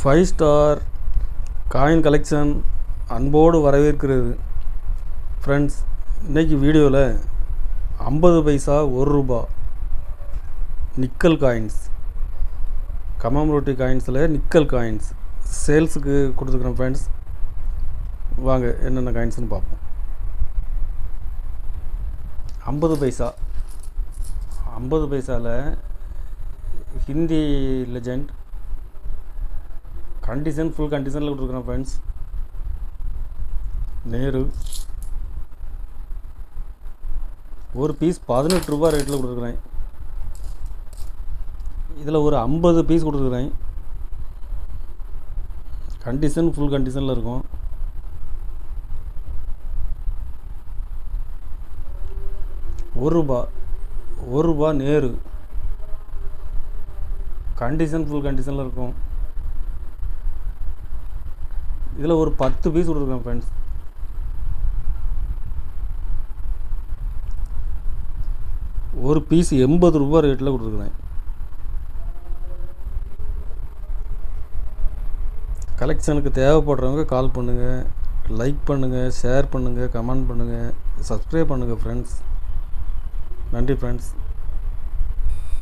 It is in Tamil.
5 ஸ்டார் காயின் கலெக்ஷன் அன்போடு வரவேற்கிறது. ஃப்ரெண்ட்ஸ், இன்றைக்கி வீடியோவில் 50 பைசா ₹1 நிக்கல் காயின்ஸ், கமமரோட்டி காயின்ஸில் நிக்கல் காயின்ஸ் சேல்ஸுக்கு கொடுத்துருக்குறேன். ஃப்ரெண்ட்ஸ், வாங்க என்னென்ன காயின்ஸ்னு பார்ப்போம். 50 பைசா, 50 பைசாவில் ஹிந்தி லெஜண்ட் கண்டிஷன், ஃபுல் கண்டிஷனில் கொடுத்துருக்குறேன். ஃப்ரெண்ட்ஸ், நேரு ஒரு பீஸ் ₹18 ரேட்டில் கொடுத்துருக்குறேன். இதில் ஒரு 50 பீஸ் கொடுத்துருக்குறேன். கண்டிஷன் ஃபுல் கண்டிஷனில் இருக்கும். ₹1 நேரு கண்டிஷன் ஃபுல் கண்டிஷனில் இருக்கும். இதில் ஒரு 10 பீஸ் கொடுத்துருக்கேன். ஃப்ரெண்ட்ஸ், ஒரு பீஸ் ₹80 ரேட்டில் கொடுத்துருக்குறேன். கலெக்ஷனுக்கு தேவைப்படுறவங்க கால் பண்ணுங்கள், லைக் பண்ணுங்கள், ஷேர் பண்ணுங்கள், கமெண்ட் பண்ணுங்கள், சப்ஸ்கிரைப் பண்ணுங்கள். ஃப்ரெண்ட்ஸ், நன்றி ஃப்ரெண்ட்ஸ்.